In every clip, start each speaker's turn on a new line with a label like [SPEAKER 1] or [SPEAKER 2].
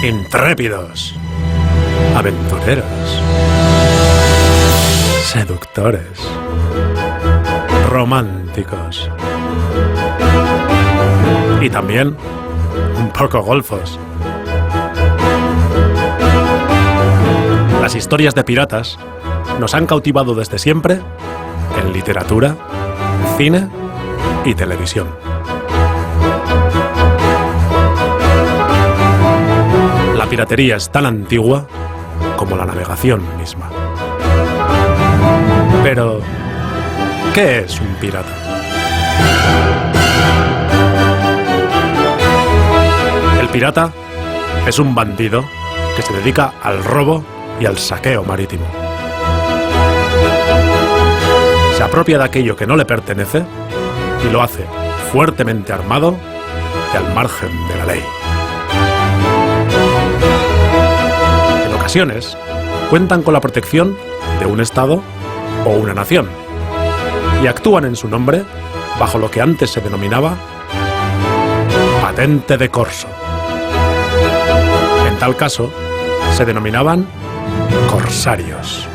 [SPEAKER 1] intrépidos, aventureros, seductores, románticos y también un poco golfos. Las historias de piratas nos han cautivado desde siempre en literatura, cine y televisión. La piratería es tan antigua como la navegación misma. Pero, ¿qué es un pirata? El pirata es un bandido que se dedica al robo y al saqueo marítimo. Se apropia de aquello que no le pertenece y lo hace fuertemente armado y al margen de la ley. En ocasiones, cuentan con la protección de un Estado o una nación y actúan en su nombre bajo lo que antes se denominaba patente de corso. En tal caso, se denominaban corsarios.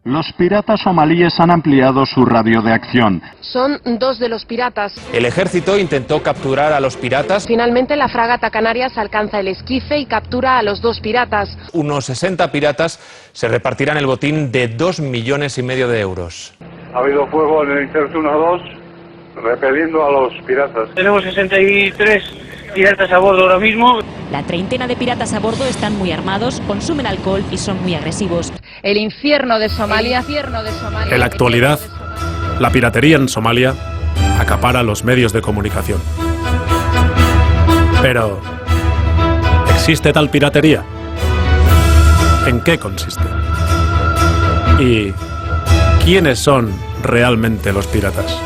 [SPEAKER 2] Los piratas somalíes han ampliado su radio de acción.
[SPEAKER 3] Son 2 de los piratas.
[SPEAKER 4] El ejército intentó capturar a los piratas.
[SPEAKER 3] Finalmente la fragata Canarias alcanza el esquife y captura a los 2 piratas.
[SPEAKER 4] Unos 60 piratas se repartirán el botín de 2,5 millones de euros.
[SPEAKER 5] Ha habido fuego en el Interturno 2, repeliendo a los piratas.
[SPEAKER 6] Tenemos 63 piratas a bordo ahora mismo.
[SPEAKER 7] La treintena de piratas a bordo están muy armados, consumen alcohol y son muy agresivos.
[SPEAKER 3] El infierno de Somalia.
[SPEAKER 1] En la actualidad, la piratería en Somalia acapara los medios de comunicación. Pero, ¿existe tal piratería? ¿En qué consiste? ¿Y quiénes son realmente los piratas?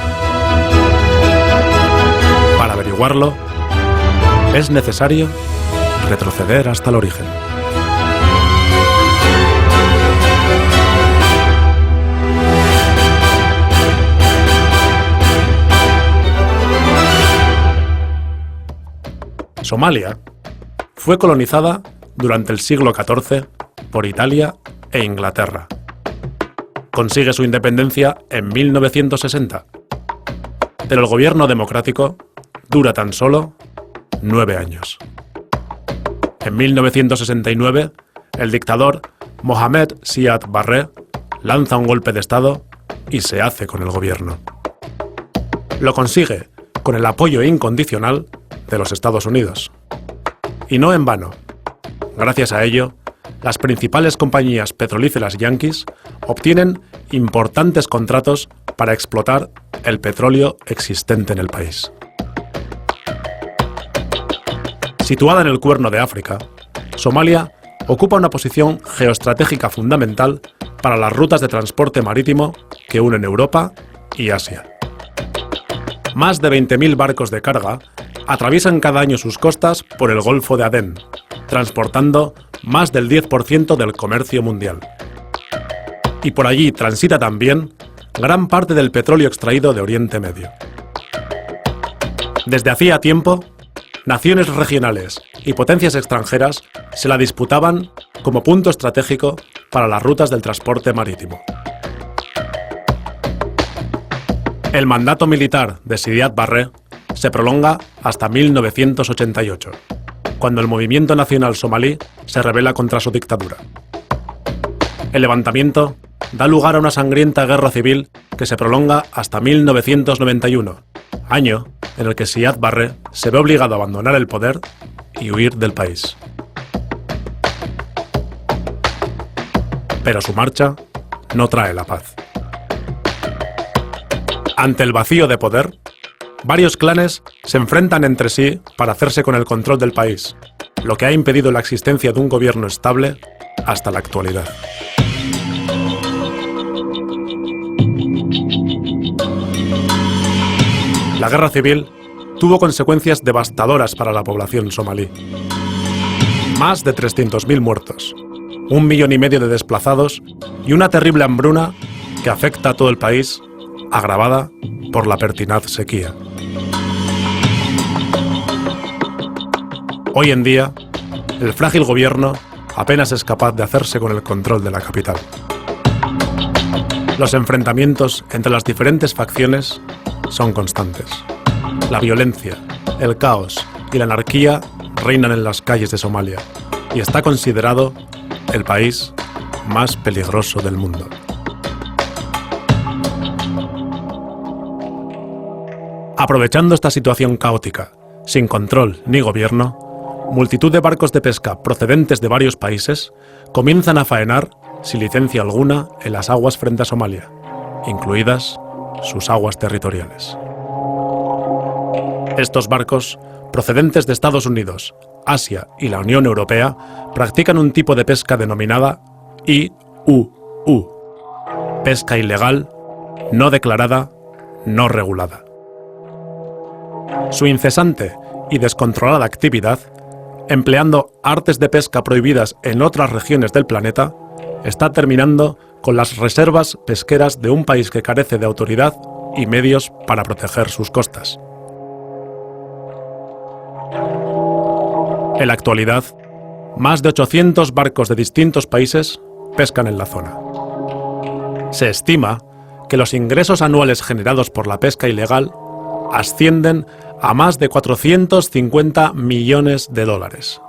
[SPEAKER 1] Para averiguarlo, es necesario retroceder hasta el origen. Somalia fue colonizada durante el siglo XIV por Italia e Inglaterra. Consigue su independencia en 1960, pero el gobierno democrático dura tan solo 9 años. En 1969, el dictador Mohamed Siad Barre lanza un golpe de Estado y se hace con el gobierno. Lo consigue con el apoyo incondicional de los Estados Unidos. Y no en vano. Gracias a ello, las principales compañías petrolíferas yanquis obtienen importantes contratos para explotar el petróleo existente en el país. Situada en el Cuerno de África, Somalia ocupa una posición geoestratégica fundamental para las rutas de transporte marítimo que unen Europa y Asia. Más de 20.000 barcos de carga atraviesan cada año sus costas por el Golfo de Adén, transportando más del 10% del comercio mundial. Y por allí transita también gran parte del petróleo extraído de Oriente Medio. Desde hacía tiempo, naciones regionales y potencias extranjeras se la disputaban como punto estratégico para las rutas del transporte marítimo. El mandato militar de Siad Barre se prolonga hasta 1988, cuando el movimiento nacional somalí se rebela contra su dictadura. El levantamiento da lugar a una sangrienta guerra civil que se prolonga hasta 1991, año en el que Siad Barre se ve obligado a abandonar el poder y huir del país. Pero su marcha no trae la paz. Ante el vacío de poder, varios clanes se enfrentan entre sí para hacerse con el control del país, lo que ha impedido la existencia de un gobierno estable hasta la actualidad. La guerra civil tuvo consecuencias devastadoras para la población somalí. Más de 300.000 muertos, 1,5 millones de desplazados y una terrible hambruna que afecta a todo el país, agravada por la pertinaz sequía. Hoy en día, el frágil gobierno apenas es capaz de hacerse con el control de la capital. Los enfrentamientos entre las diferentes facciones son constantes. La violencia, el caos y la anarquía reinan en las calles de Somalia y está considerado el país más peligroso del mundo. Aprovechando esta situación caótica, sin control ni gobierno, multitud de barcos de pesca procedentes de varios países comienzan a faenar sin licencia alguna en las aguas frente a Somalia, incluidas sus aguas territoriales. Estos barcos, procedentes de Estados Unidos, Asia y la Unión Europea, practican un tipo de pesca denominada IUU, pesca ilegal, no declarada, no regulada. Su incesante y descontrolada actividad, empleando artes de pesca prohibidas en otras regiones del planeta, está terminando con las reservas pesqueras de un país que carece de autoridad y medios para proteger sus costas. En la actualidad, más de 800 barcos de distintos países pescan en la zona. Se estima que los ingresos anuales generados por la pesca ilegal ascienden a más de 450 millones de dólares.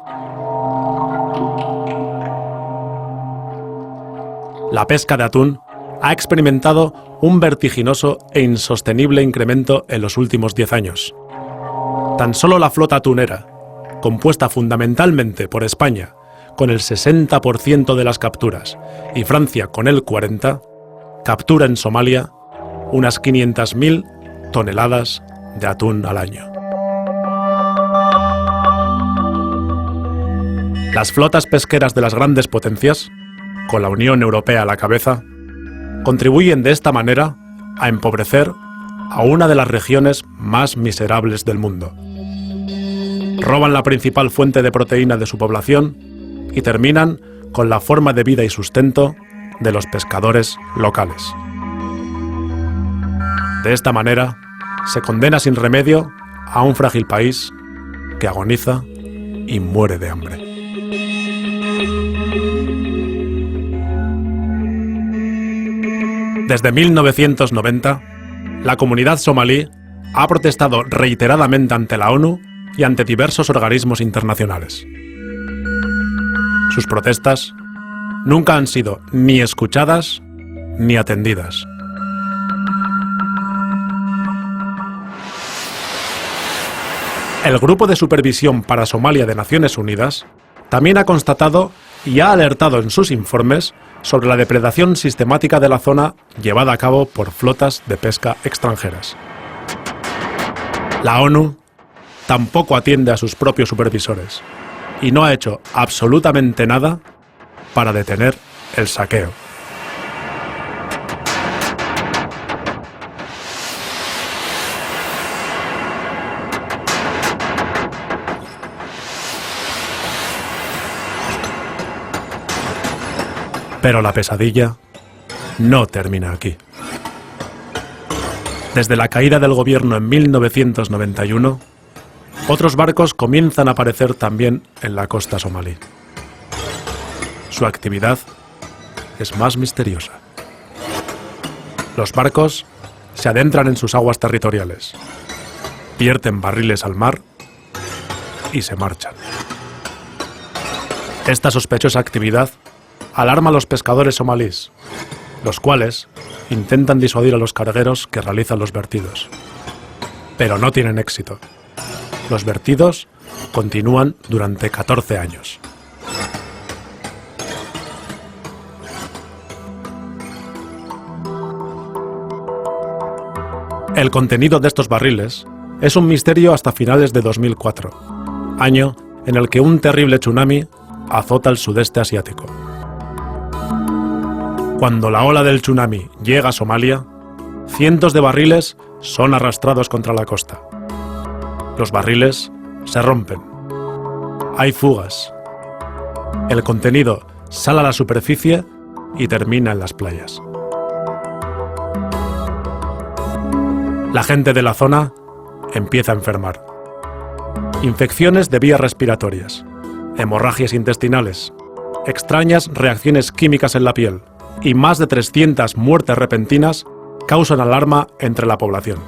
[SPEAKER 1] La pesca de atún ha experimentado un vertiginoso e insostenible incremento en los últimos 10 años. Tan solo la flota atunera, compuesta fundamentalmente por España, con el 60% de las capturas, y Francia con el 40%, captura en Somalia unas 500.000 toneladas de atún al año. Las flotas pesqueras de las grandes potencias, con la Unión Europea a la cabeza, contribuyen de esta manera a empobrecer a una de las regiones más miserables del mundo. Roban la principal fuente de proteína de su población y terminan con la forma de vida y sustento de los pescadores locales. De esta manera, se condena sin remedio a un frágil país que agoniza y muere de hambre. Desde 1990, la comunidad somalí ha protestado reiteradamente ante la ONU y ante diversos organismos internacionales. Sus protestas nunca han sido ni escuchadas ni atendidas. El Grupo de Supervisión para Somalia de Naciones Unidas también ha constatado y ha alertado en sus informes sobre la depredación sistemática de la zona llevada a cabo por flotas de pesca extranjeras. La ONU tampoco atiende a sus propios supervisores y no ha hecho absolutamente nada para detener el saqueo. Pero la pesadilla no termina aquí. Desde la caída del gobierno en 1991, otros barcos comienzan a aparecer también en la costa somalí. Su actividad es más misteriosa. Los barcos se adentran en sus aguas territoriales, vierten barriles al mar y se marchan. Esta sospechosa actividad alarma a los pescadores somalíes, los cuales intentan disuadir a los cargueros que realizan los vertidos. Pero no tienen éxito. Los vertidos continúan durante 14 años. El contenido de estos barriles es un misterio hasta finales de 2004, año en el que un terrible tsunami azota el sudeste asiático. Cuando la ola del tsunami llega a Somalia, cientos de barriles son arrastrados contra la costa. Los barriles se rompen. Hay fugas. El contenido sale a la superficie y termina en las playas. La gente de la zona empieza a enfermar. infecciones de vías respiratorias, hemorragias intestinales, extrañas reacciones químicas en la piel y más de 300 muertes repentinas causan alarma entre la población.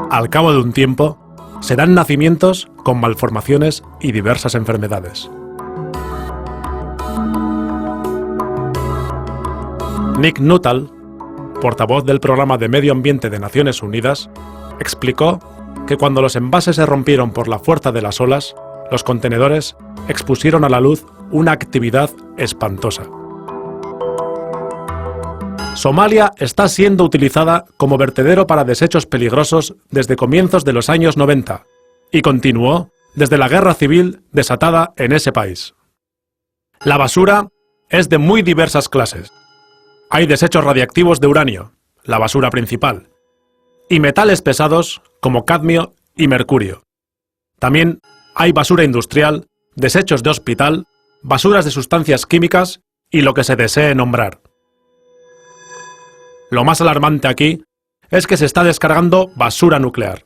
[SPEAKER 1] Al cabo de un tiempo, se dan nacimientos con malformaciones y diversas enfermedades. Nick Nuttall, portavoz del Programa de Medio Ambiente de Naciones Unidas, explicó que cuando los envases se rompieron por la fuerza de las olas, los contenedores expusieron a la luz una actividad espantosa. Somalia está siendo utilizada como vertedero para desechos peligrosos desde comienzos de los años 90 y continuó desde la guerra civil desatada en ese país. La basura es de muy diversas clases. Hay desechos radiactivos de uranio, la basura principal, y metales pesados como cadmio y mercurio. También hay basura industrial, desechos de hospital, basuras de sustancias químicas y lo que se desee nombrar. Lo más alarmante aquí es que se está descargando basura nuclear.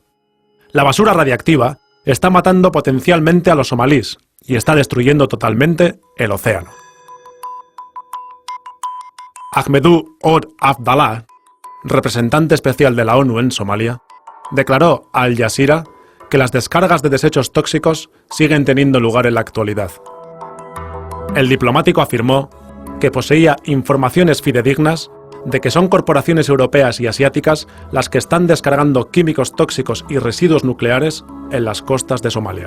[SPEAKER 1] La basura radiactiva está matando potencialmente a los somalíes y está destruyendo totalmente el océano. Ahmedou Ould Abdallah, representante especial de la ONU en Somalia, declaró a Al Jazeera que las descargas de desechos tóxicos siguen teniendo lugar en la actualidad. El diplomático afirmó que poseía informaciones fidedignas de que son corporaciones europeas y asiáticas las que están descargando químicos tóxicos y residuos nucleares en las costas de Somalia.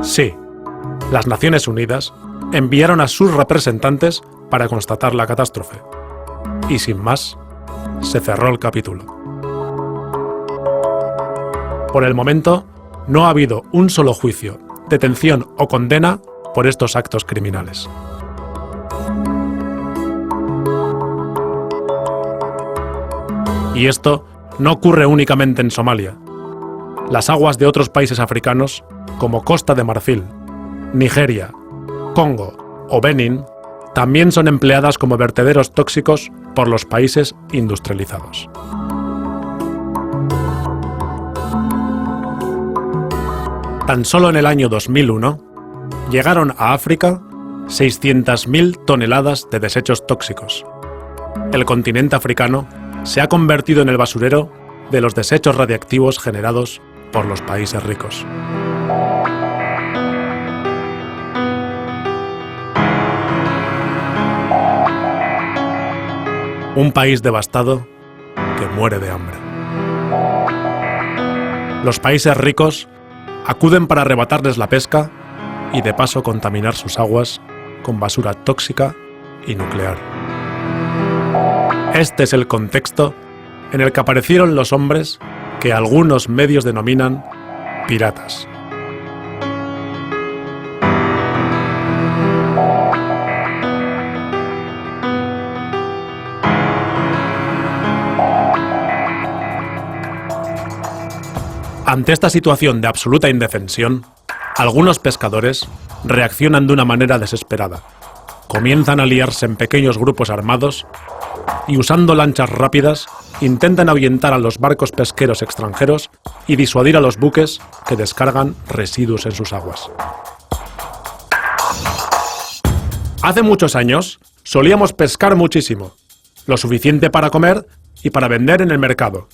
[SPEAKER 1] Sí, las Naciones Unidas enviaron a sus representantes para constatar la catástrofe. Y sin más, se cerró el capítulo. Por el momento, no ha habido un solo juicio, detención o condena por estos actos criminales. Y esto no ocurre únicamente en Somalia. Las aguas de otros países africanos, como Costa de Marfil, Nigeria, Congo o Benín, también son empleadas como vertederos tóxicos por los países industrializados. Tan solo en el año 2001, llegaron a África 600.000 toneladas de desechos tóxicos. El continente africano se ha convertido en el basurero de los desechos radiactivos generados por los países ricos. Un país devastado que muere de hambre. Los países ricos acuden para arrebatarles la pesca y de paso contaminar sus aguas con basura tóxica y nuclear. Este es el contexto en el que aparecieron los hombres que algunos medios denominan piratas. Ante esta situación de absoluta indefensión, algunos pescadores reaccionan de una manera desesperada. Comienzan a liarse en pequeños grupos armados y, usando lanchas rápidas, intentan ahuyentar a los barcos pesqueros extranjeros y disuadir a los buques que descargan residuos en sus aguas. Hace muchos años solíamos pescar muchísimo, lo suficiente para comer y para vender en el mercado.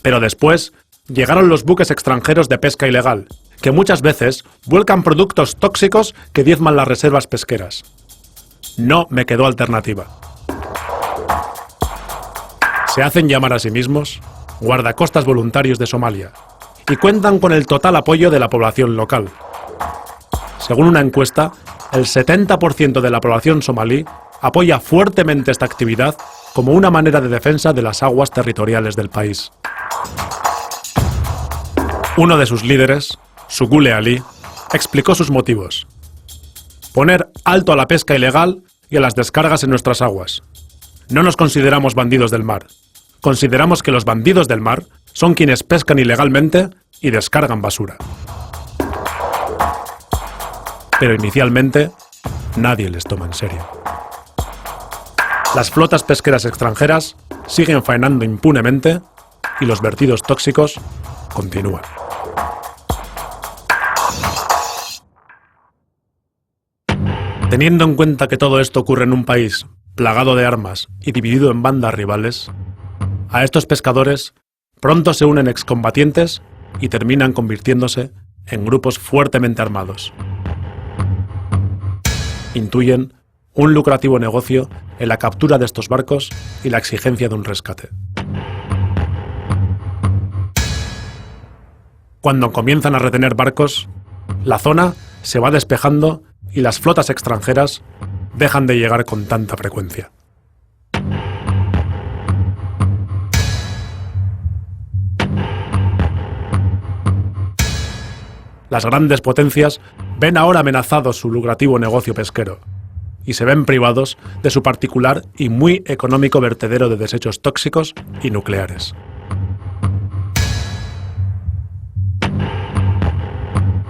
[SPEAKER 1] Pero después llegaron los buques extranjeros de pesca ilegal, que muchas veces vuelcan productos tóxicos que diezman las reservas pesqueras. No me quedó alternativa. Se hacen llamar a sí mismos guardacostas voluntarios de Somalia y cuentan con el total apoyo de la población local. Según una encuesta, el 70% de la población somalí apoya fuertemente esta actividad como una manera de defensa de las aguas territoriales del país. Uno de sus líderes, Sugule Ali, explicó sus motivos. Poner alto a la pesca ilegal y a las descargas en nuestras aguas. No nos consideramos bandidos del mar. Consideramos que los bandidos del mar son quienes pescan ilegalmente y descargan basura. Pero inicialmente, nadie les toma en serio. Las flotas pesqueras extranjeras siguen faenando impunemente y los vertidos tóxicos continúan. Teniendo en cuenta que todo esto ocurre en un país plagado de armas y dividido en bandas rivales, a estos pescadores pronto se unen excombatientes y terminan convirtiéndose en grupos fuertemente armados. Intuyen un lucrativo negocio en la captura de estos barcos y la exigencia de un rescate. Cuando comienzan a retener barcos, la zona se va despejando y las flotas extranjeras dejan de llegar con tanta frecuencia. Las grandes potencias ven ahora amenazado su lucrativo negocio pesquero y se ven privados de su particular y muy económico vertedero de desechos tóxicos y nucleares.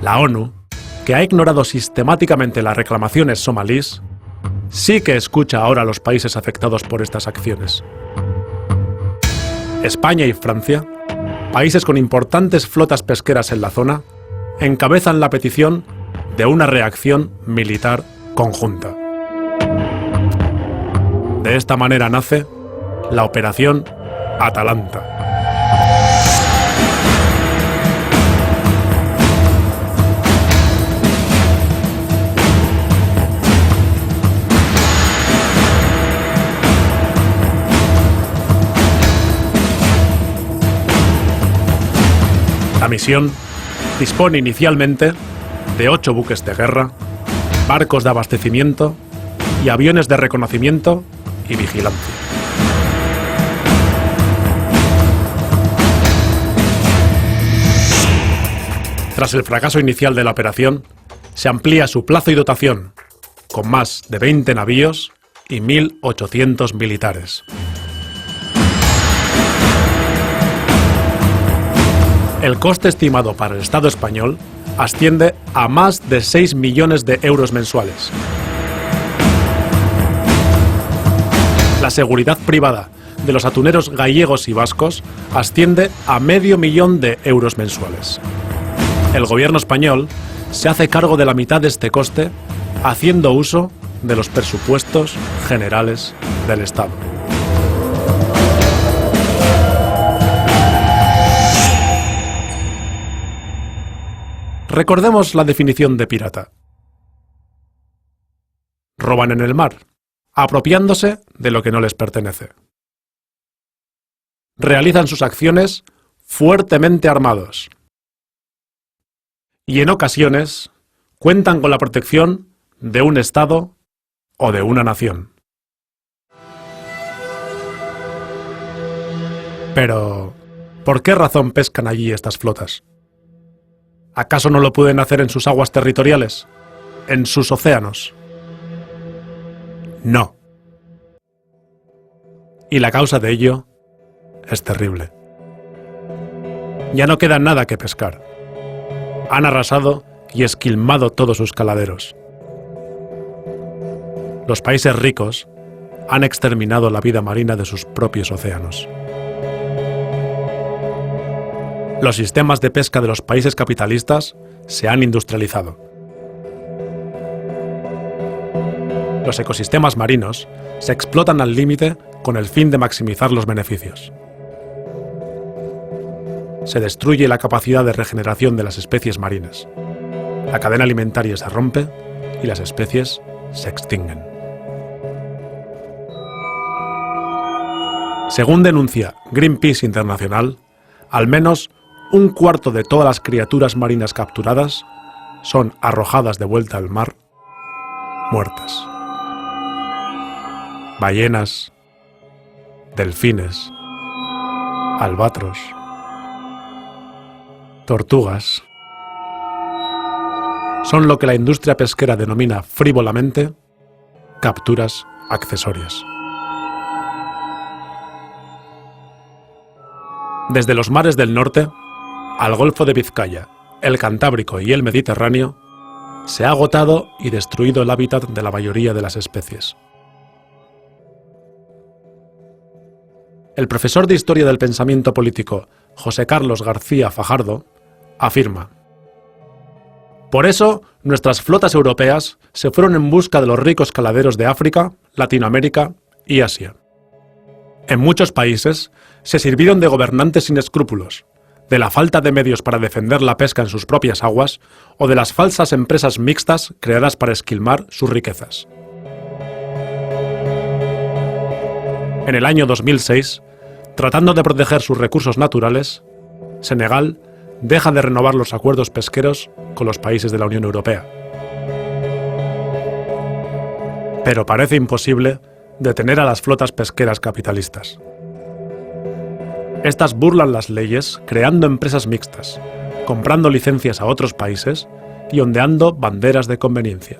[SPEAKER 1] La ONU, que ha ignorado sistemáticamente las reclamaciones somalíes, sí que escucha ahora a los países afectados por estas acciones. España y Francia, países con importantes flotas pesqueras en la zona, encabezan la petición de una reacción militar conjunta. De esta manera nace la Operación Atalanta. La misión dispone inicialmente de 8 buques de guerra, barcos de abastecimiento y aviones de reconocimiento y vigilancia. Tras el fracaso inicial de la operación, se amplía su plazo y dotación, con más de 20 navíos y 1.800 militares. El coste estimado para el Estado español asciende a más de 6 millones de euros mensuales. La seguridad privada de los atuneros gallegos y vascos asciende a $500,000 de euros mensuales. El gobierno español se hace cargo de la mitad de este coste haciendo uso de los presupuestos generales del Estado. Recordemos la definición de pirata. Roban en el mar, apropiándose de lo que no les pertenece. Realizan sus acciones fuertemente armados. Y en ocasiones cuentan con la protección de un Estado o de una nación. Pero, ¿por qué razón pescan allí estas flotas? ¿Acaso no lo pueden hacer en sus aguas territoriales? ¿En sus océanos? No. Y la causa de ello es terrible. Ya no queda nada que pescar. Han arrasado y esquilmado todos sus caladeros. Los países ricos han exterminado la vida marina de sus propios océanos. Los sistemas de pesca de los países capitalistas se han industrializado. Los ecosistemas marinos se explotan al límite con el fin de maximizar los beneficios. Se destruye la capacidad de regeneración de las especies marinas. La cadena alimentaria se rompe y las especies se extinguen. Según denuncia Greenpeace Internacional, al menos un cuarto de todas las criaturas marinas capturadas son arrojadas de vuelta al mar, muertas. Ballenas, delfines, albatros, tortugas, son lo que la industria pesquera denomina frívolamente capturas accesorias. Desde los mares del norte al Golfo de Vizcaya, el Cantábrico y el Mediterráneo, se ha agotado y destruido el hábitat de la mayoría de las especies. El profesor de Historia del Pensamiento Político José Carlos García Fajardo afirma: por eso, nuestras flotas europeas se fueron en busca de los ricos caladeros de África, Latinoamérica y Asia. En muchos países se sirvieron de gobernantes sin escrúpulos, de la falta de medios para defender la pesca en sus propias aguas o de las falsas empresas mixtas creadas para esquilmar sus riquezas. En el año 2006, tratando de proteger sus recursos naturales, Senegal deja de renovar los acuerdos pesqueros con los países de la Unión Europea. Pero parece imposible detener a las flotas pesqueras capitalistas. Estas burlan las leyes creando empresas mixtas, comprando licencias a otros países y ondeando banderas de conveniencia.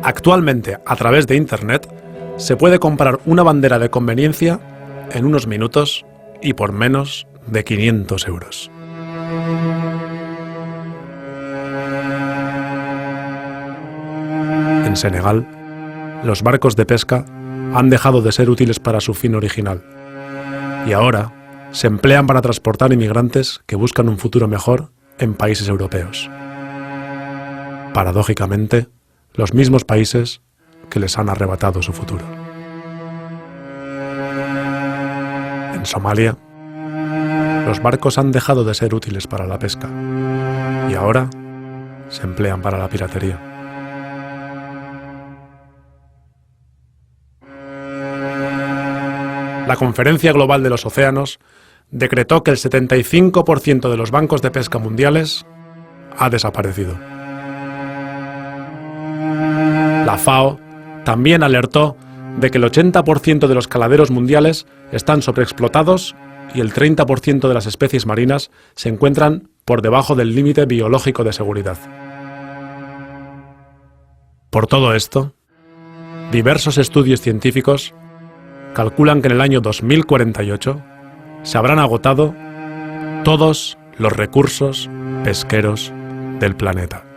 [SPEAKER 1] Actualmente, a través de Internet, se puede comprar una bandera de conveniencia en unos minutos y por menos de 500 euros. En Senegal, los barcos de pesca han dejado de ser útiles para su fin original y ahora se emplean para transportar inmigrantes que buscan un futuro mejor en países europeos. Paradójicamente, los mismos países que les han arrebatado su futuro. En Somalia, los barcos han dejado de ser útiles para la pesca y ahora se emplean para la piratería. La Conferencia Global de los Océanos decretó que el 75% de los bancos de pesca mundiales ha desaparecido. La FAO también alertó de que el 80% de los caladeros mundiales están sobreexplotados y el 30% de las especies marinas se encuentran por debajo del límite biológico de seguridad. Por todo esto, diversos estudios científicos calculan que en el año 2048 se habrán agotado todos los recursos pesqueros del planeta.